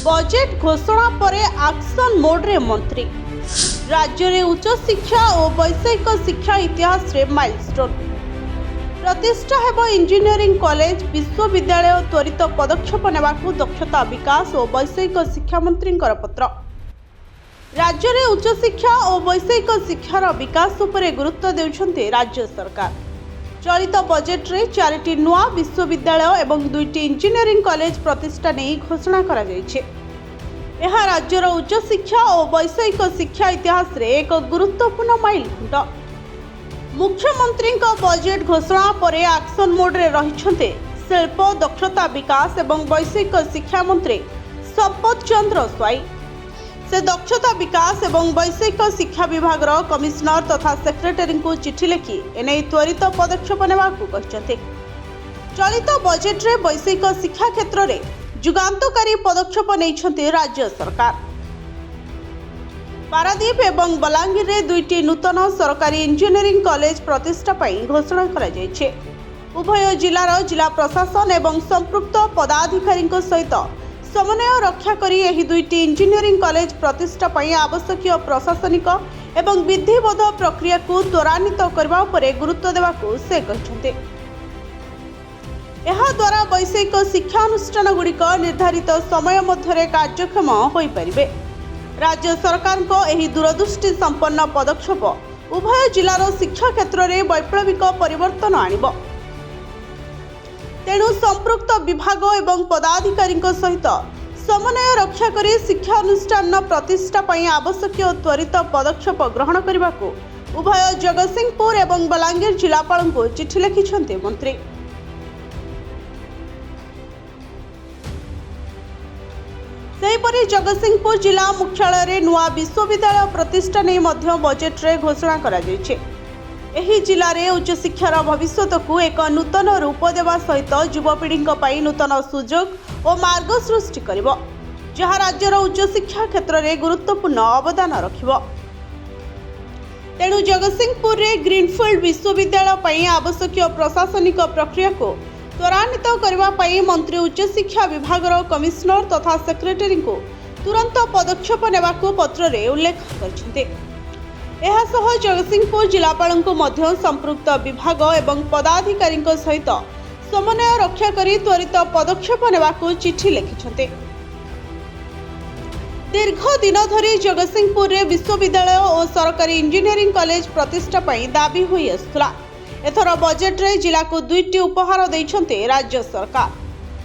Budget घोषणा परे action मोड्रे मंत्री राज्य में उच्च शिक्षा और वैषयिक शिक्षा इतिहास रे माइलस्टोन प्रतिष्ठा हेब इंजीनियरिंग कॉलेज विश्वविद्यालय त्वरित पदक्षेप नेबाकू दक्षता विकास और वैषयिक शिक्षा मंत्री पत्र राज्य में उच्च शिक्षा और वैषयिक शिक्षार विकास उपरे गुरुत्व देउछन्ते राज्य सरकार। चलित बजेट रे 4टी नुआ विश्वविद्यालय एवं 2टी इंजीनियरिंग कॉलेज प्रतिष्ठा नहीं घोषणा करा जायछे। यह राज्यर उच्च शिक्षा और वैषयिक शिक्षा इतिहास रे एक गुरुत्वपूर्ण माइलखुंट। मुख्यमंत्री बजेट घोषणा परे एक्शन मोड्रे रहिछन्ते शिल्प दक्षता विकास एवं वैषयिक शिक्षा मंत्री संपत चंद्र स्वाई। से दक्षता विकास एवं वैषयिक शिक्षा विभाग कमिशनर तथा सेक्रेटरी को चिठी लिखि एने त्वरित पदक्षेप नेबाकू कहते। चलित बजेट रे वैषयिक शिक्षा क्षेत्र में जुगान्तकारी पदक्षेप नैछन्ते राज्य सरकार। पारादीप एवं बलांगीर रे 2टी नूतन सरकारी इंजीनियरिंग कॉलेज प्रतिष्ठा पई घोषणा करा जायछे। उभय जिलार जिला प्रशासन एवं संपृक्त पदाधिकारी सहित समन्वय रक्षा करी एही 2टी इंजीनियरिंग कॉलेज प्रतिष्ठा पई आवश्यक प्रशासनिक एवं विधिबद्ध प्रक्रिया को त्वरान्वित करबा उपरे गुरुत्व देबाकू से कहते। यह द्वारा वैषयिक शिक्षा अनुष्ठान गुड़िक निर्धारित समय मध्य कार्यक्षम होई परिबे। राज्य सरकार को एही दूरदृष्टि संपन्न पदक्षेप उभय जिलार शिक्षा क्षेत्र में वैप्लविक परिवर्तन आनिब। तेणु संपृक्त विभाग एवं पदाधिकारी सहित समन्वय रक्षा करी शिक्षा अनुष्ठान प्रतिष्ठा पई आवश्यक त्वरित पदक्षेप ग्रहण करने को उभय जगतसिंहपुर एवं बलांगीर जिलापाल को चिठी लिखिछन्ते मंत्री। सेहीपरि जगतसिंहपुर जिला मुख्यालय रे नुआ विश्वविद्यालय प्रतिष्ठा नहीं मध्य बजेट रे घोषणा करा जायछे। एही जिले में उच्च शिक्षार भविष्यत को एक नूतन रूप देवा सहित युवपीढ़ी नूतन सुजोग और मार्ग सृष्टि करिबो, जहाँ राज्यर उच्च शिक्षा क्षेत्र में गुरुत्वपूर्ण अवदान रखिबो। तेणु जगतसिंहपुर रे ग्रीनफील्ड विश्वविद्यालय पई आवश्यक प्रशासनिक प्रक्रिया को त्वरान्वित करबा पई मंत्री उच्च शिक्षा विभाग कमिशनर तथा सेक्रेटरी को तुरंत पदक्षेप नेबाकू पत्र रे उल्लेख करछन्ते। एहासह जगतसिंहपुर जिलापाल को मध्य संपृक्त विभाग एवं पदाधिकारी सहित समन्वय रक्षा करी त्वरित पदक्षेप नेबाकू चिठी लिखिछन्ते। दीर्घ दिन धरी जगतसिंहपुर रे विश्वविद्यालय और सरकारी इंजीनियरिंग कॉलेज प्रतिष्ठा पई दाबी होई आसुला। एथर बजेट रे जिला को 2टी उपहार दैछन्ते राज्य सरकार।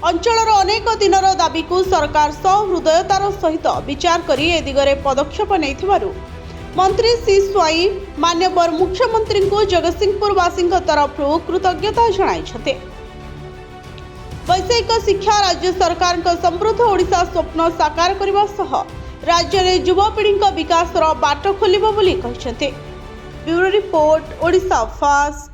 अंचलर अनेक दिनर दाबी को सरकार सहृदयतार सहित विचार करी ए दिगरे पदक्षेप नैथिबारु मंत्री श्री स्वाई मान्यवर मुख्यमंत्री को जगतसिंहपुरवासी तरफ कृतज्ञता जणाइछन्ते। वैषयिक शिक्षा राज्य सरकार समृद्ध ओडिशा स्वप्न साकार करने सह राज्य में युवपीढ़ी विकास बाट खोलिबो बोली कहिछन्ते। Bureau report Odisha fast.